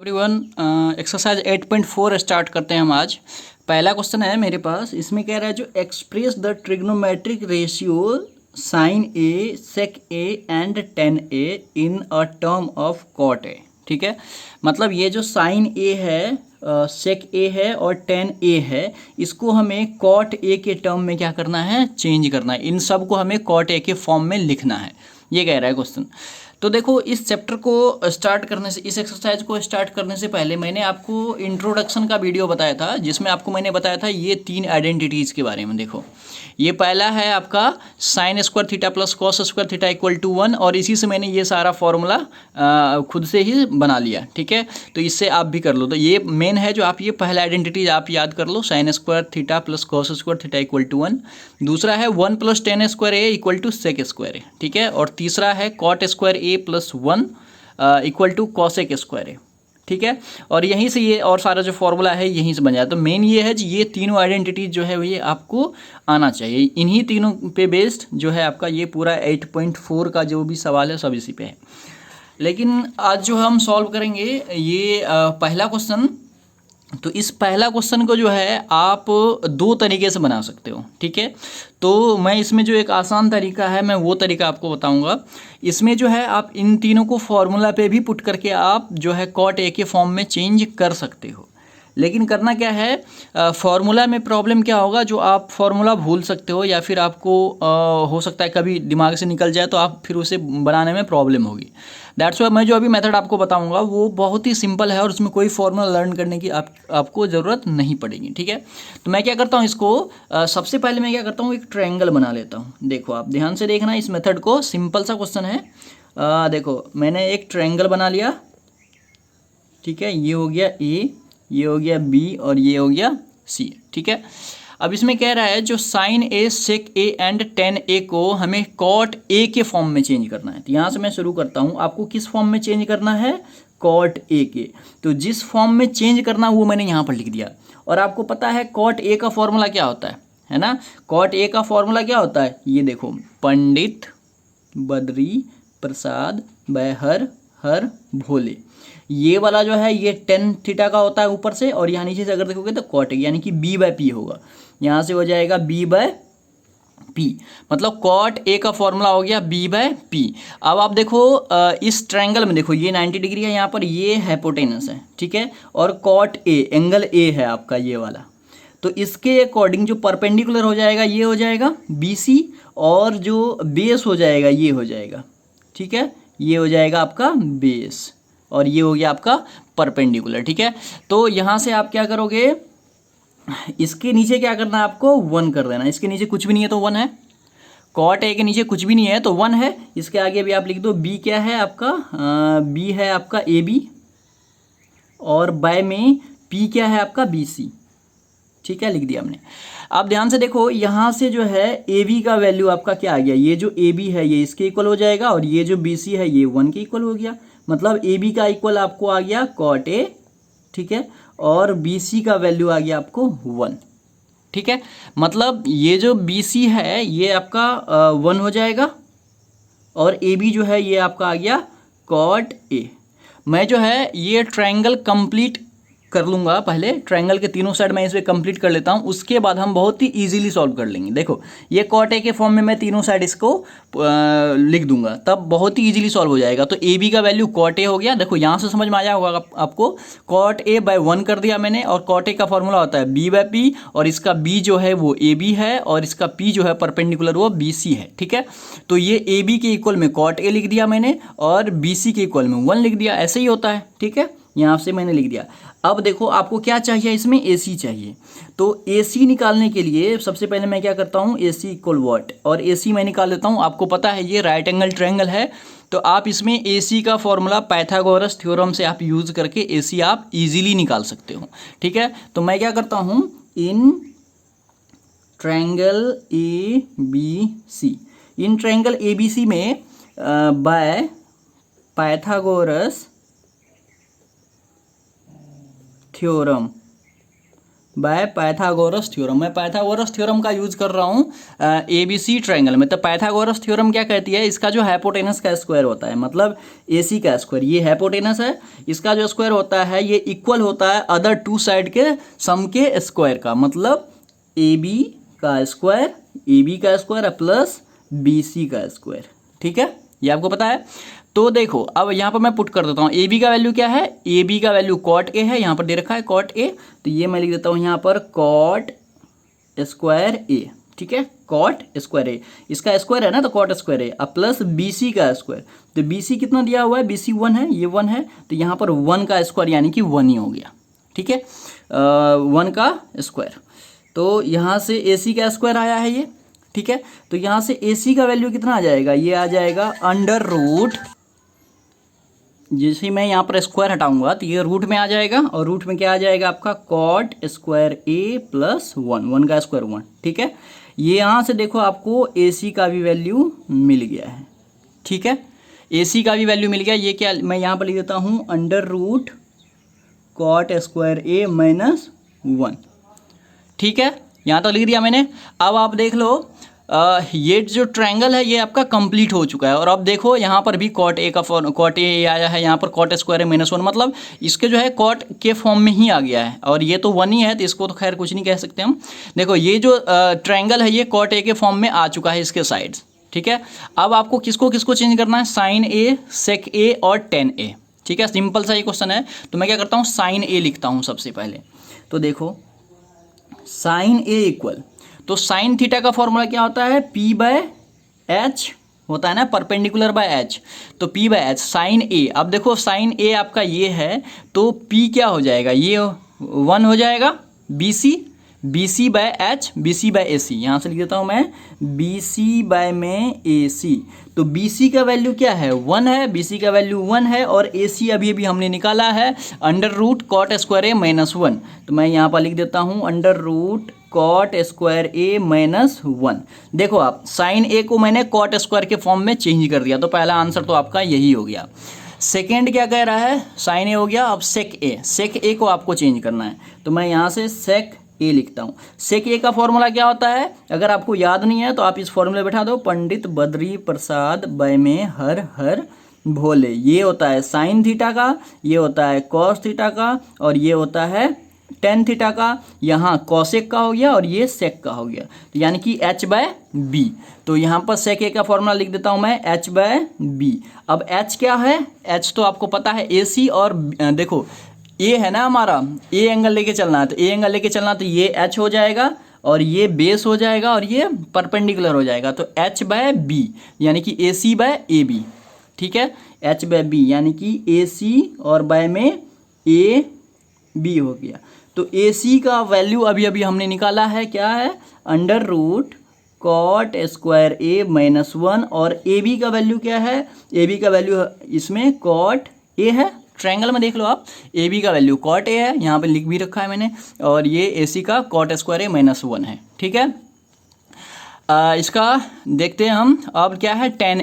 Everyone, exercise 8.4 start करते हैं हम आज। पहला क्वेश्चन है मेरे पास, इसमें कह रहा है जो express the trigonometric ratio sine A sec A and tan A in a term of cot A. ठीक है, मतलब ये जो साइन ए है, सेक ए है और टेन ए है, इसको हमें कॉट ए के टर्म में क्या करना है, चेंज करना है। इन सब को हमें कॉट ए के फॉर्म में लिखना है, ये कह रहा है क्वेश्चन। तो देखो, इस चैप्टर को स्टार्ट करने से, इस एक्सरसाइज को स्टार्ट करने से पहले मैंने आपको इंट्रोडक्शन का वीडियो बताया था, जिसमें आपको मैंने बताया था ये तीन आइडेंटिटीज़ के बारे में। देखो, ये पहला है आपका sine square theta plus cos square theta equal to 1, और इसी से मैंने ये सारा फॉर्मूला खुद से ही बना लिया। ठीक है, तो इससे आप भी कर लो। तो ये मेन है, जो आप ये पहला आइडेंटिटीज आप याद कर लो, sine square theta plus cos square theta equal to 1। दूसरा है 1 plus tan square A equal to sec square A. ठीक है, और तीसरा है cot square A plus 1 equal to cosec square A. ठीक है, और यहीं से ये और सारा जो फॉर्मूला है यहीं से बन जाए। तो मेन ये है जी, ये तीनों आइडेंटिटीज जो है ये आपको आना चाहिए। इन्हीं तीनों पे बेस्ड जो है आपका ये पूरा 8.4 का जो भी सवाल है सब इसी पे है। लेकिन आज जो हम सॉल्व करेंगे ये पहला क्वेश्चन, तो इस पहला क्वेश्चन को जो है आप दो तरीके से बना सकते हो। ठीक है, तो मैं इसमें जो एक आसान तरीका है मैं वो तरीका आपको बताऊंगा। इसमें जो है आप इन तीनों को फॉर्मूला पे भी पुट करके आप जो है कॉट ए के फॉर्म में चेंज कर सकते हो। लेकिन करना क्या है, फॉर्मूला में प्रॉब्लम क्या होगा, जो आप फॉर्मूला भूल सकते हो या फिर आपको हो सकता है कभी दिमाग से निकल जाए, तो आप फिर उसे बनाने में प्रॉब्लम होगी। दैट्स वाई मैं जो अभी मेथड आपको बताऊंगा वो बहुत ही सिंपल है, और उसमें कोई फॉर्मूला लर्न करने की आपको ज़रूरत नहीं पड़ेगी। ठीक है, तो मैं क्या करता हूँ, इसको सबसे पहले मैं क्या करता हूँ, एक ट्रायंगल बना लेता हूँ। देखो, आप ध्यान से देखना इस मेथड को, सिंपल सा क्वेश्चन है। देखो, मैंने एक ट्रायंगल बना लिया। ठीक है, ये हो गया ए, ये हो गया बी और ये हो गया सी। ठीक है, अब इसमें कह रहा है जो sine A sec A and tan A को हमें कॉट ए के फॉर्म में चेंज करना है। तो यहाँ से मैं शुरू करता हूँ, आपको किस फॉर्म में चेंज करना है, कॉट ए के। तो जिस फॉर्म में चेंज करना वो मैंने यहाँ पर लिख दिया। और आपको पता है कॉट ए का फॉर्मूला क्या होता है ना। कॉट ए का फॉर्मूला क्या होता है, ये देखो, पंडित बद्री प्रसाद बहर हर भोले। ये वाला जो है ये टेन थीटा का होता है ऊपर से, और यहाँ नीचे से अगर देखोगे तो कॉट ए, यानी कि बी बाय पी होगा। यहाँ से हो जाएगा बी बाय पी, मतलब कॉट ए का फॉर्मूला हो गया बी बाय पी। अब आप देखो, इस ट्रायंगल में देखो, ये 90 डिग्री है, यहाँ पर ये हाइपोटेनस है। ठीक है, और कॉट ए, एंगल ए है आपका ये वाला, तो इसके अकॉर्डिंग जो परपेंडिकुलर हो जाएगा ये हो जाएगा बी सी, और जो बेस हो जाएगा ये हो जाएगा। ठीक है, ये हो जाएगा आपका बेस, और ये हो गया आपका परपेंडिकुलर। ठीक है, तो यहाँ से आप क्या करोगे, इसके नीचे क्या करना है आपको, 1 कर देना। इसके नीचे कुछ भी नहीं है तो 1 है, कॉट ए के नीचे कुछ भी नहीं है तो 1 है। इसके आगे भी आप लिख दो, बी क्या है आपका, बी है आपका ए बी, और बाय में पी क्या है आपका बी सी। ठीक है, लिख दिया हमने। आप ध्यान से देखो, यहाँ से जो है ए बी का वैल्यू आपका क्या आ गया, ये जो ए बी है ये इसके इक्वल हो जाएगा, और ये जो बी सी है ये 1 के इक्वल हो गया। मतलब ए बी का इक्वल आपको आ गया कॉट ए। ठीक है, और बी सी का वैल्यू आ गया आपको 1। ठीक है, मतलब ये जो बी सी है ये आपका 1 हो जाएगा, और ए बी जो है ये आपका आ गया कॉट ए। मैं जो है ये ट्रायंगल कंप्लीट कर लूँगा, पहले ट्रायंगल के तीनों साइड मैं इसे कंप्लीट कर लेता हूँ, उसके बाद हम बहुत ही इजीली सॉल्व कर लेंगे। देखो, ये कॉट ए के फॉर्म में मैं तीनों साइड इसको लिख दूंगा, तब बहुत ही इजीली सॉल्व हो जाएगा। तो ए बी का वैल्यू कॉट ए हो गया। देखो, यहाँ से समझ में आया होगा आपको, कॉट ए बाय 1 कर दिया मैंने, और कॉट ए का फॉर्मूला होता है बी बाय पी, और इसका बी जो है वो ए बी है, और इसका पी जो है परपेंडिकुलर वो बी सी है। ठीक है, तो ये ए बी के इक्वल में कॉट ए लिख दिया मैंने, और बी सी के इक्वल में 1 लिख दिया। ऐसे ही होता है। ठीक है, यहाँ से मैंने लिख दिया। अब देखो, आपको क्या चाहिए, इसमें ए सी चाहिए। तो ए सी निकालने के लिए सबसे पहले मैं क्या करता हूँ, ए सी इक्वल वॉट, और ए सी मैं निकाल लेता हूँ। आपको पता है ये राइट एंगल ट्रायंगल है, तो आप इसमें ए सी का फॉर्मूला पाइथागोरस थ्योरम से आप यूज़ करके ए सी आप इजीली निकाल सकते हो। ठीक है, तो मैं क्या करता हूँ, in triangle A B C, in triangle A B C में by Pythagoras theorem by Pythagoras theorem. मैं पाइथागोरस थ्योरम का यूज कर रहा हूँ ABC ट्रायंगल में। तो पाइथागोरस थ्योरम क्या कहती है, इसका जो हाइपोटेनस का स्क्वायर होता है, मतलब AC का स्क्वायर, ये हाइपोटेनस है, इसका जो स्क्वायर होता है ये इक्वल होता है अदर टू साइड के सम के स्क्वायर का, मतलब AB का स्क्वायर प्लस BC का स्क्वायर। ठीक है, ये आपको पता है। तो देखो अब यहाँ पर मैं पुट कर देता हूँ, ए बी का वैल्यू क्या है, ए बी का वैल्यू कॉट ए है, यहाँ पर दे रखा है कॉट ए, तो ये मैं लिख देता हूँ यहाँ पर कॉट स्क्वायर ए। ठीक है, कॉट स्क्वायर ए, इसका स्क्वायर है ना तो कॉट स्क्वायर ए, अब प्लस BC का स्क्वायर। तो BC कितना दिया हुआ है, BC 1 है, ये 1 है, तो यहाँ पर 1 का स्क्वायर यानी कि 1 ही हो गया। ठीक है, 1 का स्क्वायर, तो यहाँ से AC का स्क्वायर आया है ये। ठीक है, तो यहाँ से AC का वैल्यू कितना आ जाएगा, ये आ जाएगा अंडर रूट, जैसे मैं यहाँ पर स्क्वायर हटाऊंगा तो ये रूट में आ जाएगा, और रूट में क्या आ जाएगा आपका कॉट स्क्वायर ए प्लस 1 का स्क्वायर 1। ठीक है, ये यहाँ से देखो आपको AC का भी वैल्यू मिल गया है। ठीक है, AC का भी वैल्यू मिल गया, ये क्या मैं यहाँ पर लिख देता हूँ अंडर रूट कॉट स्क्वायर ए माइनस 1। ठीक है, यहाँ तक लिख दिया मैंने। अब आप देख लो ये जो ट्रायंगल है ये आपका कंप्लीट हो चुका है, और अब देखो यहाँ पर भी कॉट ए आया है, यहाँ पर कॉट स्क्वायर ए माइनस 1, मतलब इसके जो है कॉट के फॉर्म में ही आ गया है, और ये तो 1 ही है तो इसको तो खैर कुछ नहीं कह सकते हम। देखो ये जो ट्रायंगल है ये कॉट ए के फॉर्म में आ चुका है, इसके साइड्स। ठीक है, अब आपको किसको किसको चेंज करना है, साइन ए, सेक ए और टेन ए। ठीक है, सिंपल सा ये क्वेश्चन है, तो मैं क्या करता हूँ साइन ए लिखता हूँ सबसे पहले। तो देखो साइन ए इक्वल, तो साइन थीटा का फॉर्मूला क्या होता है, P/H होता है ना, परपेंडिकुलर बाय H, तो P/H साइन ए। अब देखो साइन ए आपका ये है, तो P क्या हो जाएगा, ये 1 हो जाएगा, BC/H, BC/AC, यहाँ से लिख देता हूँ मैं BC/AC। तो BC का वैल्यू क्या है, 1 है, BC का वैल्यू 1 है, और AC अभी अभी हमने निकाला है अंडर रूट कॉट स्क्वायर ए माइनस 1। तो मैं यहाँ पर लिख देता हूँ अंडर रूट कॉट स्क्वायर ए माइनस 1। देखो आप साइन ए को मैंने कॉट स्क्वायर के फॉर्म में चेंज कर दिया, तो पहला आंसर तो आपका यही हो गया। सेकेंड क्या कह रहा है, साइन ए हो गया, अब सेक ए को आपको चेंज करना है, तो मैं यहाँ से सेक ए लिखता हूँ। सेक ए का फॉर्मूला क्या होता है, अगर आपको याद नहीं है तो आप इस फॉर्मूले बैठा दो, पंडित बद्री प्रसाद बै में हर हर भोले। ये होता है साइन थीटा का, ये होता है कॉस थीटा का, और ये होता है टेन थीटा का। यहाँ कॉसेक का हो गया और ये सेक का हो गया, तो यानी कि H/B। तो यहाँ पर सेक ए का फॉर्मूला लिख देता हूँ मैं H/B। अब H क्या है, H तो आपको पता है AC, और देखो ए है ना हमारा, ए एंगल लेके चलना है, तो ए एंगल लेके चलना, तो ये H हो जाएगा, और ये बेस हो जाएगा, और ये परपेंडिकुलर हो जाएगा, तो H/B यानी कि AC/AB। ठीक है, H/B यानी कि AC और बाय में AB हो गया। तो AC का वैल्यू अभी अभी हमने निकाला है, क्या है, अंडर रूट कॉट स्क्वायर ए माइनस 1, और AB का वैल्यू क्या है, AB का वैल्यू इसमें कॉट ए है, ट्रायंगल में देख लो आप, AB का वैल्यू कॉट ए है, यहाँ पे लिख भी रखा है मैंने, और ये AC का कॉट स्क्वायर ए माइनस 1 है। ठीक है, इसका देखते हैं हम। अब क्या है, टेन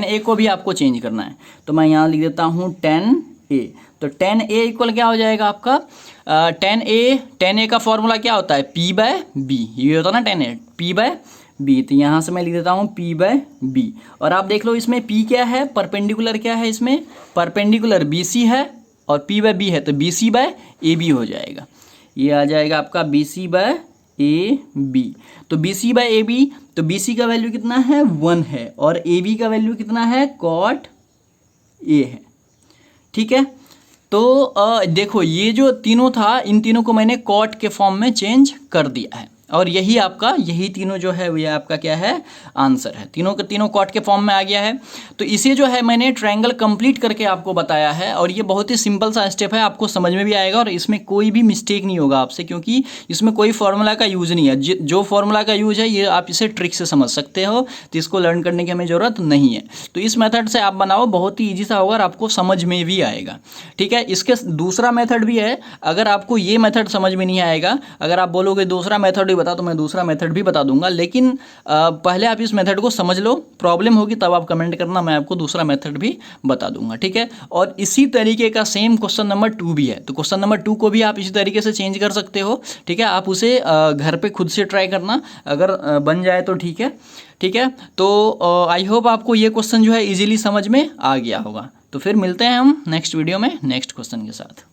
ए को भी आपको चेंज करना है, तो मैं यहाँ लिख देता हूँ टेन ए। तो टेन ए इक्वल क्या हो जाएगा आपका, टेन ए का फॉर्मूला क्या होता है, P/B, ये होता है ना टेन ए, P/B। तो यहाँ से मैं लिख देता हूँ P/B, और आप देख लो इसमें P क्या है, परपेंडिकुलर क्या है, इसमें परपेंडिकुलर BC है, और P/B है, तो BC/AB हो जाएगा, ये आ जाएगा आपका BC/AB। तो BC/AB, तो BC का वैल्यू कितना है, 1 है, और AB का वैल्यू कितना है, कॉट ए है। ठीक है, तो देखो ये जो तीनों था, इन तीनों को मैंने कॉट के फॉर्म में चेंज कर दिया है, और यही तीनों जो है ये आपका क्या है, आंसर है। तीनों के तीनों कॉट के फॉर्म में आ गया है। तो इसे जो है मैंने ट्रायंगल कंप्लीट करके आपको बताया है, और ये बहुत ही सिंपल सा स्टेप है, आपको समझ में भी आएगा, और इसमें कोई भी मिस्टेक नहीं होगा आपसे, क्योंकि इसमें कोई फॉर्मूला का यूज़ नहीं है। जो फॉर्मूला का यूज़ है ये आप इसे ट्रिक से समझ सकते हो, तो इसको लर्न करने की हमें ज़रूरत नहीं है। तो इस मेथड से आप बनाओ, बहुत ही ईजी सा होगा और आपको समझ में भी आएगा। ठीक है, इसके दूसरा मेथड भी है, अगर आपको ये मेथड समझ में नहीं आएगा, अगर आप बोलोगे दूसरा मेथड भी बता तो मैं दूसरा मेथड भी बता दूंगा, लेकिन पहले आप इस मेथड को समझ लो, प्रॉब्लम होगी तब आप कमेंट करना, मैं आपको दूसरा मेथड भी बता दूंगा, ठीक है। और इसी तरीके का सेम क्वेश्चन नंबर 2 भी है, तो क्वेश्चन नंबर 2 को भी आप इसी तरीके से चेंज कर सकते हो, ठीक है। आप उसे घर पे खुद से ट्राई करना, अगर बन जाए तो ठीक है, ठीक है। तो आई होप आपको ये क्वेश्चन जो है इजीली समझ में आ गया होगा। तो फिर मिलते हैं हम नेक्स्ट वीडियो में नेक्स्ट क्वेश्चन के साथ।